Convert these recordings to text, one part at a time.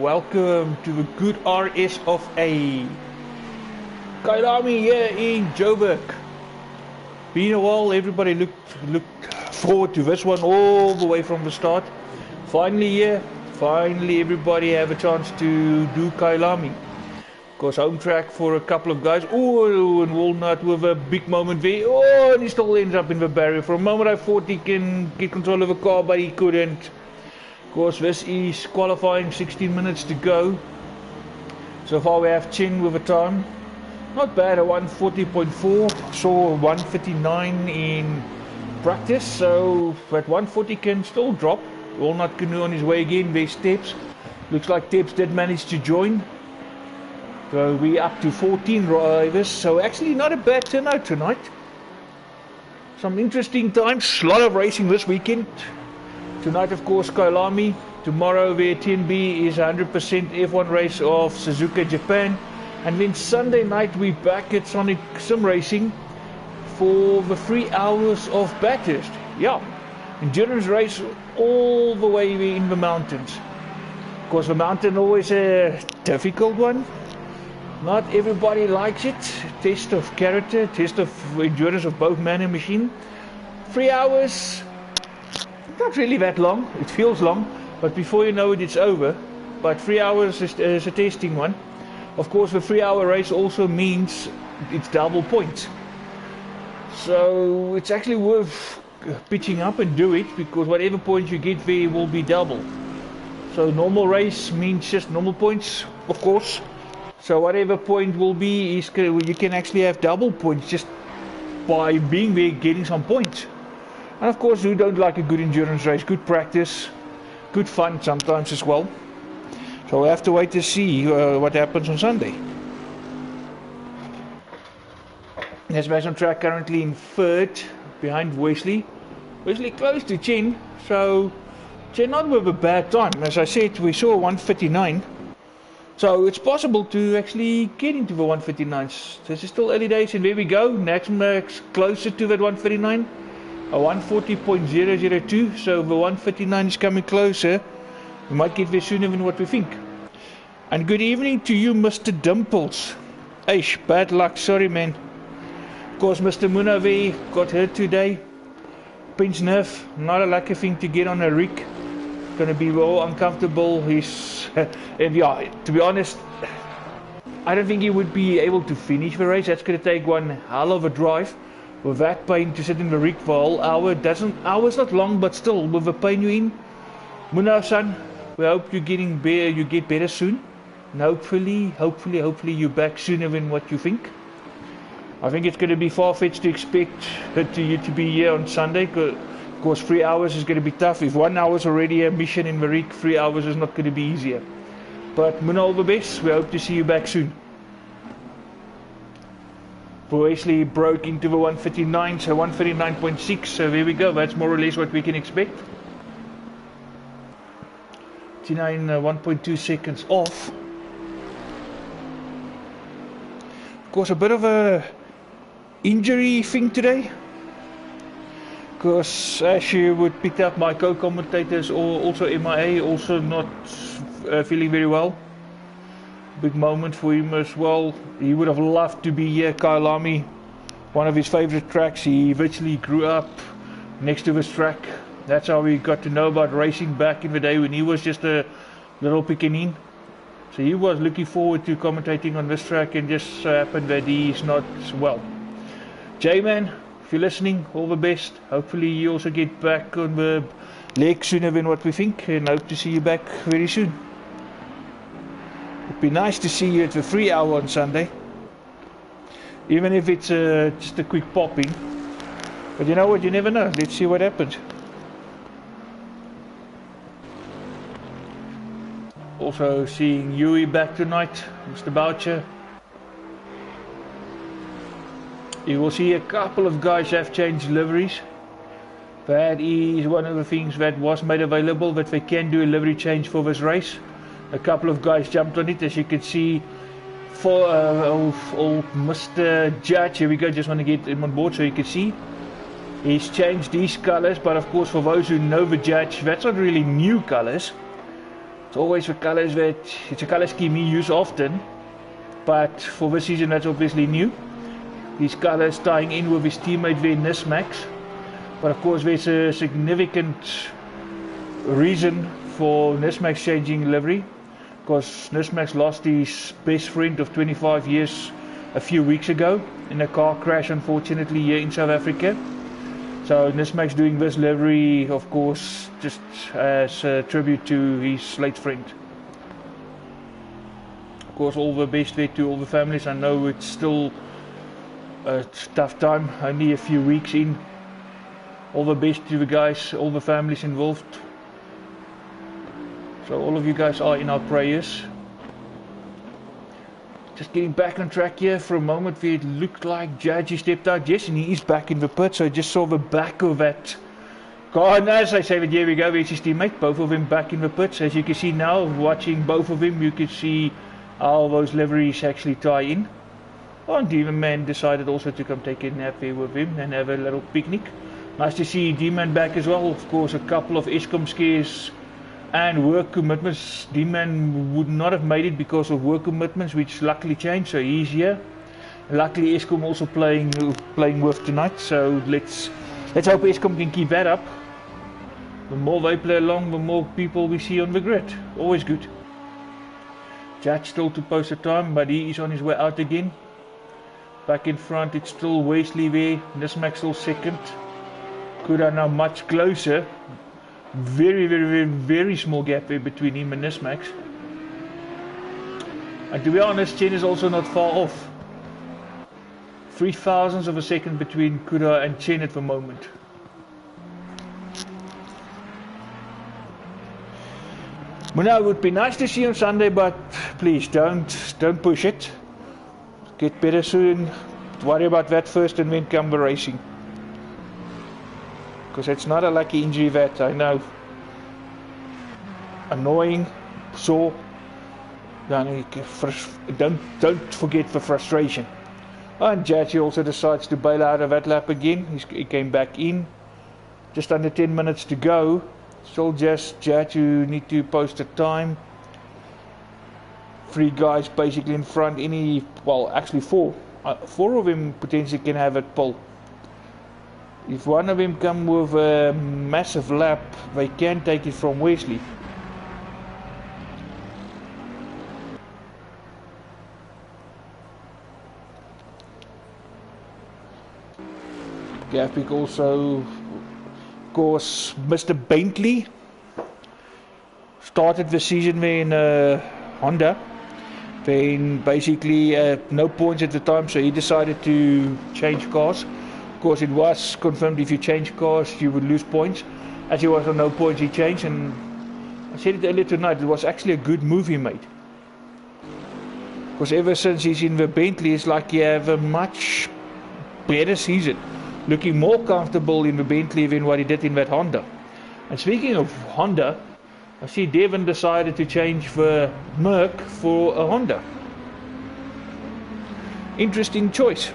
Welcome to the good RS of a Kyalami here in Joburg. Been a while, everybody looked forward to this one all the way from the start. Finally here, finally everybody have a chance to do Kyalami. Of course, home track for a couple of guys. Oh, and Walnut with a big moment there. Oh, and he still ends up in the barrier. For a moment I thought he can get control of the car, but he couldn't. Of course, this is qualifying, 16 minutes to go. So far we have Chin with a time. Not bad, a 140.4. Saw 139 in practice, so that 140 can still drop. Walnut Canoe on his way again, there's Steps. Looks like Steps did manage to join. So we're up to 14 drivers, so actually not a bad turnout tonight. Some interesting times, a lot of racing this weekend. Tonight, of course, Kyalami. Tomorrow, the 10B is 100% F1 race of Suzuka, Japan. And then Sunday night, we're back at Sonic Sim Racing for the 3 hours of Bathurst. Yeah, endurance race all the way in the mountains. Of course, the mountain always a difficult one. Not everybody likes it. Test of character, test of endurance of both man and machine. 3 hours. Not really that long, it feels long, but before you know it, it's over. But 3 hours is a testing one. Of course, the 3 hour race also means it's double points. So it's actually worth pitching up and do it, because whatever points you get there will be double. So normal race means just normal points, of course. So whatever point will be, you can actually have double points just by being there, getting some points. And of course, who don't like a good endurance race? Good practice, good fun sometimes as well. So we'll have to wait to see what happens on Sunday. There's Mason Track currently in third, behind Wesley. Wesley close to Chen, so Chen not with a bad time. As I said, we saw 1:59. So it's possible to actually get into the 1:59s. This is still early days, and there we go. Max closer to that 1:39. A 140.002, so the 1:59 is coming closer. We might get there sooner than what we think. And good evening to you, Mr. Dimples. Eish, bad luck, sorry man. Of course, Mr. Munave got hurt today. Pinch nerve, not a lucky thing to get on a rig. Gonna be well uncomfortable. He's, and yeah, to be honest, I don't think he would be able to finish the race. That's gonna take one hell of a drive. With that pain to sit in the rig for a whole hour, hour's not long, but still, with the pain you're in. Muna son, we hope you're getting better, you get better soon. And hopefully you're back sooner than what you think. I think it's going to be far-fetched to expect you to be here on Sunday. Of course, 3 hours is going to be tough. If 1 hour is already a mission in the rig, 3 hours is not going to be easier. But Muna, all the best. We hope to see you back soon. Wesley broke into the 1:39, so 1:39.6, so there we go, that's more or less what we can expect. 1.2 seconds off. Of course, a bit of a injury thing today, because as you would pick up, my co-commentators also MIA, also not feeling very well. Big moment for him as well. He would have loved to be here, Kyalami, one of his favorite tracks. He virtually grew up next to this track. That's how we got to know about racing back in the day when he was just a little pequeñín. So he was looking forward to commentating on this track, and just so happened that he's not well. J-Man, if you're listening, all the best. Hopefully you also get back on the leg sooner than what we think, and hope to see you back very soon. It'd be nice to see you at the 3 hour on Sunday, even if it's just a quick pop-in. But you know what, you never know. Let's see what happens. Also seeing Yui back tonight, Mr. Boucher. You will see a couple of guys have changed liveries. That is one of the things that was made available, that they can do a livery change for this race. A couple of guys jumped on it, as you can see. For old Mr. Judge, here we go, just want to get him on board so you can see. He's changed these colors, but of course for those who know the Judge, that's not really new colors. It's always the colours that, it's a colour scheme he uses often, but for this season that's obviously new. These colours tying in with his teammate there, Nismax. But of course there's a significant reason for Nismax changing livery, because Nismax lost his best friend of 25 years a few weeks ago in a car crash, unfortunately, here in South Africa. So Nismax doing this livery, of course, just as a tribute to his late friend. Of course, all the best there to all the families. I know it's still a tough time, only a few weeks in. All the best to the guys, all the families involved. So all of you guys are in our prayers. Just getting back on track here for a moment where it looked like Judge stepped out. Yes, and he is back in the pit, so I just saw the back of that car. And as I say, that here we go, there's his teammate, both of them back in the pits. As you can see now, watching both of them, you can see how those liveries actually tie in. Oh, and D-Man decided also to come take a nap there with him and have a little picnic. Nice to see D-Man back as well. Of course, a couple of Eskom scares and work commitments. D-Man would not have made it because of work commitments, which luckily changed, so he's here. And luckily Eskom also playing with tonight, so let's hope Eskom can keep that up. The more they play along, the more people we see on the grid. Always good. Judge still to post a time, but he is on his way out again. Back in front it's still Wesley there, Nismax still second. Kuda now much closer. Very small gap there between him and Nismax. And to be honest, Chen is also not far off. 0.003 of a second between Kuda and Chen at the moment. Well, now it would be nice to see on Sunday, but please don't push it. Get better soon. Worry about that first and then come the racing. Because it's not a lucky injury, that I know. Annoying, sore. Don't forget the frustration. And Jachi also decides to bail out of that lap again. He came back in. Just under 10 minutes to go. Still just Jachi need to post a time. 3 guys basically in front. Actually 4. 4 of them potentially can have it pole. If one of them come with a massive lap, they can take it from Wesley. Gaffick also, of course, Mr. Bentley started the season there in Honda. Then basically no points at the time, so he decided to change cars. Of course, it was confirmed if you change cars you would lose points. As he was on no points, he changed, and I said it earlier tonight, it was actually a good move he made. Because ever since he's in the Bentley, it's like he have a much better season. Looking more comfortable in the Bentley than what he did in that Honda. And speaking of Honda, I see Devon decided to change the Merc for a Honda. Interesting choice.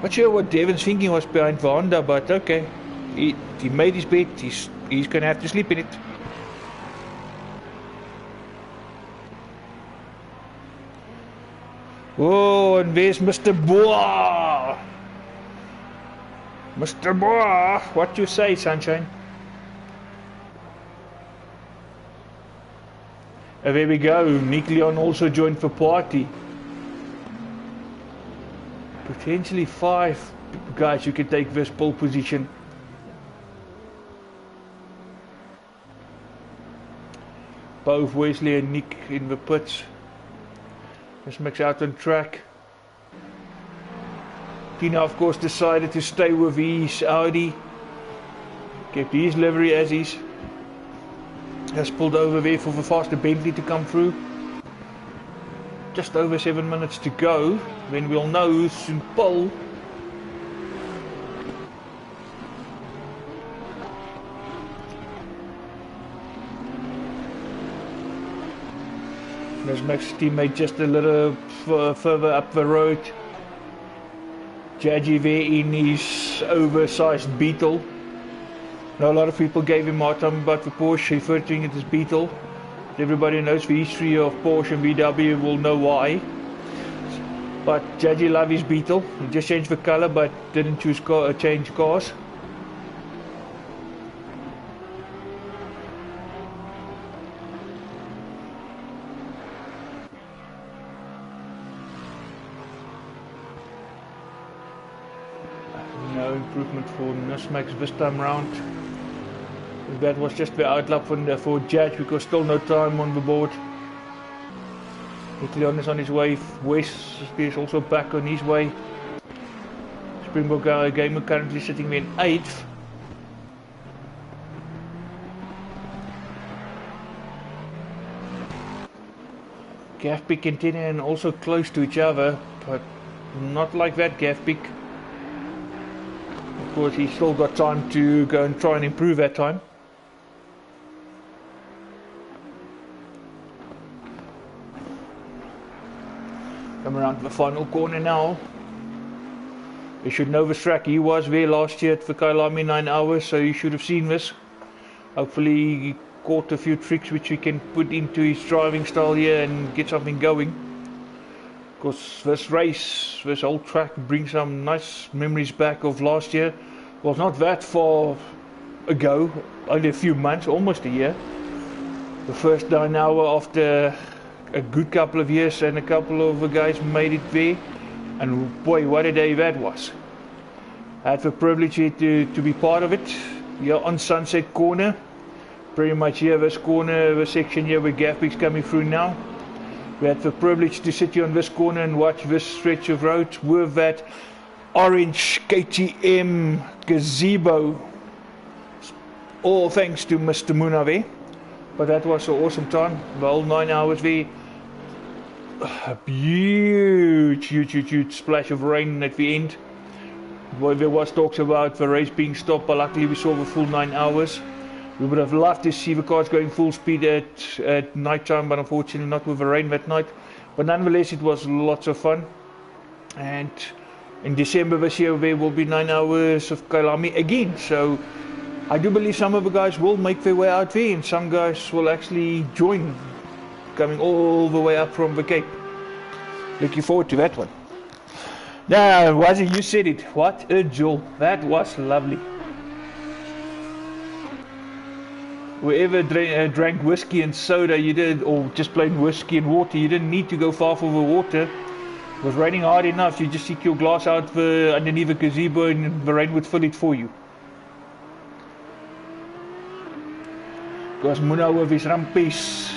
Not sure what Devon's thinking was behind the Honda, but okay. He made his bet, he's going to have to sleep in it. Oh, and there's Mr. Boa. Mr. Boa, what you say, sunshine? And there we go, Nick Leon also joined the party. Potentially 5 guys who can take this pole position. Both Wesley and Nick in the pits. Let's mix out on track. Tina of course decided to stay with his Audi. Kept his livery as is. Has pulled over there for the faster Bentley to come through. Just over 7 minutes to go, when we'll know who's in pole. There's Max's teammate just a little further up the road. Judgy there in his oversized Beetle. Now a lot of people gave him hard time about the Porsche, referring to it as Beetle. Everybody knows the history of Porsche and VW will know why. But Judgy loved his Beetle. He just changed the color but didn't change cars. No improvement for Nusmax this time round. That was just the outlap for Judge because still no time on the board. Leon is on his way west, is also back on his way. Springbok Gamer currently sitting in 8th. Gafpick and Tinian also close to each other, but not like that Gafpick. Of course he's still got time to go and try and improve that time. Come around the final corner now. You should know this track. He was there last year at the Kyalami 9 hours, so you should have seen this. Hopefully he caught a few tricks which he can put into his driving style here and get something going. Because this race, this whole track brings some nice memories back of last year. Well, not that far ago, only a few months, almost a year. The first 9 hours after a good couple of years, and a couple of the guys made it there, and boy, what a day that was. I had the privilege here to be part of it here on Sunset Corner, pretty much here, this corner, the section here where Gafpick's coming through now. We had the privilege to sit here on this corner and watch this stretch of road with that orange KTM gazebo, all thanks to Mr. Munave. But that was an awesome time, the whole 9 hours there. A huge splash of rain at the end. Well, there was talks about the race being stopped, but luckily we saw the full 9 hours. We would have loved to see the cars going full speed at night time, but unfortunately not with the rain that night. But nonetheless, it was lots of fun. And in December this year, there will be 9 hours of Kyalami again. So I do believe some of the guys will make their way out there, and some guys will actually join, coming all the way up from the Cape. Looking forward to that one. Now, Wazzy, you said it. What a jewel. That was lovely. Whoever drank whiskey and soda, you did, or just plain whiskey and water, you didn't need to go far for the water. It was raining hard enough. You just stick your glass out underneath the gazebo and the rain would fill it for you. Because Muna with his rampies,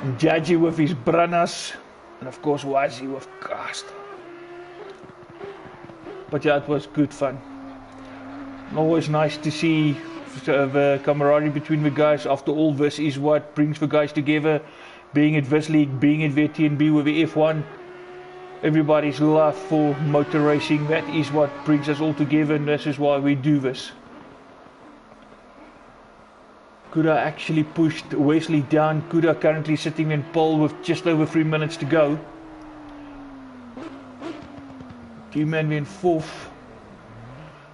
and Jaji with his branas, and of course Wazi with cast. But yeah, it was good fun. Always nice to see the camaraderie between the guys. After all, this is what brings the guys together. Being at this league, being at VTNB with the F1, everybody's love for motor racing, that is what brings us all together, and this is why we do this. Kuda actually pushed Wesley down. Kuda currently sitting in pole with just over 3 minutes to go. G-Man in 4th.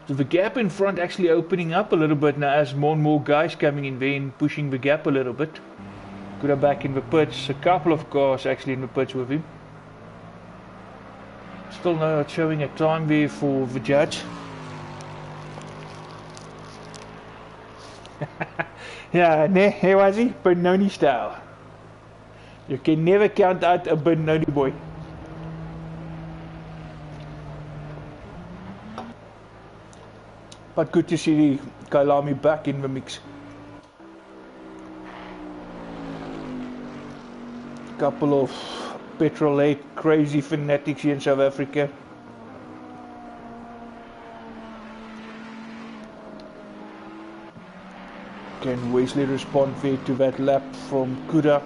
So the gap in front actually opening up a little bit now as more and more guys coming in there and pushing the gap a little bit. Kuda back in the pits. A couple of cars actually in the pits with him. Still not showing a time there for the judge. Yeah, here was he, Benoni style. You can never count out a Benoni boy. But good to see Kyalami back in the mix. Couple of petrol crazy fanatics here in South Africa. Can Wesley respond there to that lap from Kuda?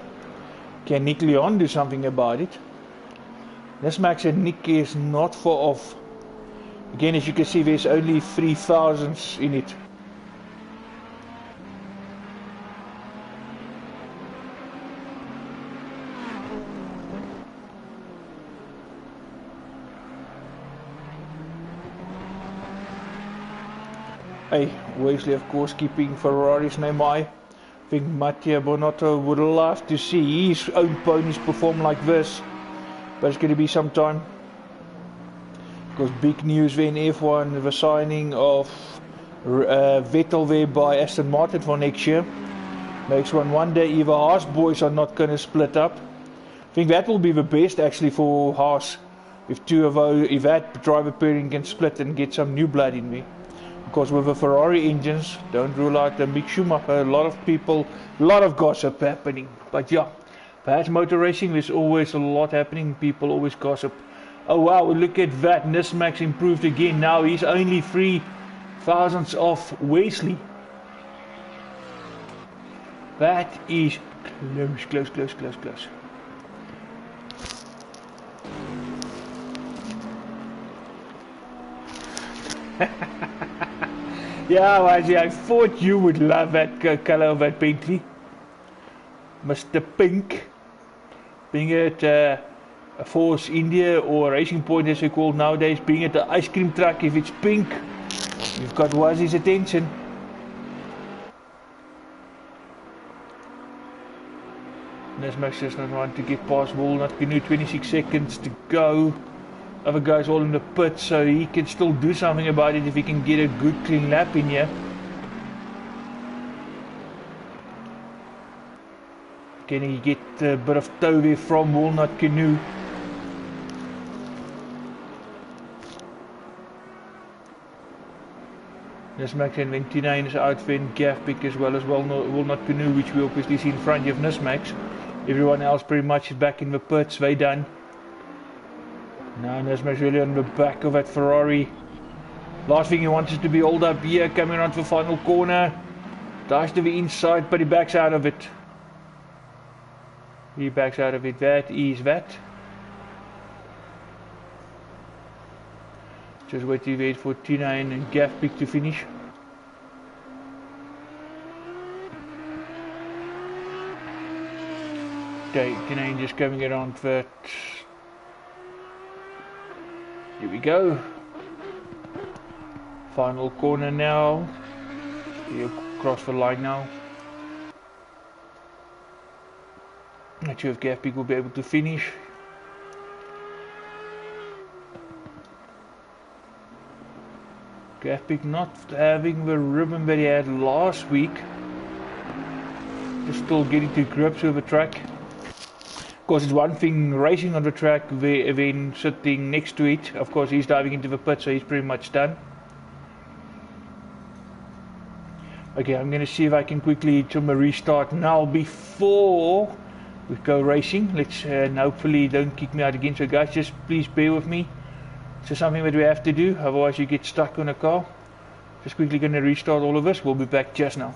Can Nick Leon do something about it? This Max and Nick is not far off. Again, as you can see, there's only 3 thousandths in it. Hey, Wesley of course keeping Ferrari's name high. I think Mattia Bonotto would love to see his own ponies perform like this, but it's going to be some time. Because big news there in F1, the signing of Vettel there by Aston Martin for next year. Makes one wonder if the Haas boys are not going to split up. I think that will be the best actually for Haas. If if that driver pairing can split and get some new blood in there. Because with the Ferrari engines, don't rule out the Mick Schumacher. A lot of people, a lot of gossip happening. But yeah, perhaps motor racing, there's always a lot happening. People always gossip. Oh wow, look at that. Nismax improved again. Now he's only 3 thousandths off Wesley. That is close. Yeah, Wazzy, I thought you would love that color of that Bentley. Mr. Pink. Being it a Force India or Racing Point as we call it nowadays, being it the ice cream truck, if it's pink, you've got Wazzy's attention. Nismax does not want to get past Walnut Canoe, 26 seconds to go. Other guys all in the pit, so he can still do something about it if he can get a good clean lap in here. Can he get a bit of tow there from Walnut Canoe? Nismax and 29 is out there in Gafpick as well Walnut Canoe, which we obviously see in front of Nismax. Everyone else pretty much is back in the pits, they done. Now Nismax really on the back of that Ferrari. Last thing he wants is to be hauled up here, coming around to the final corner. Dives to the inside, but he backs out of it. He backs out of it. That is that. Just wait for Tina and Gafpick to finish. Okay, Tina just coming around that. Here we go. Final corner now. You cross the line now. Not sure if Gafpick will be able to finish. Gafpick not having the ribbon that he had last week. Just still getting to grips with the track. Of course, it's one thing racing on the track, then sitting next to it. Of course, he's diving into the pit, so he's pretty much done. Okay, I'm going to see if I can quickly do my restart now before we go racing. Let's hopefully don't kick me out again. So guys, just please bear with me. It's just something that we have to do, otherwise you get stuck on a car. Just quickly going to restart all of this. We'll be back just now.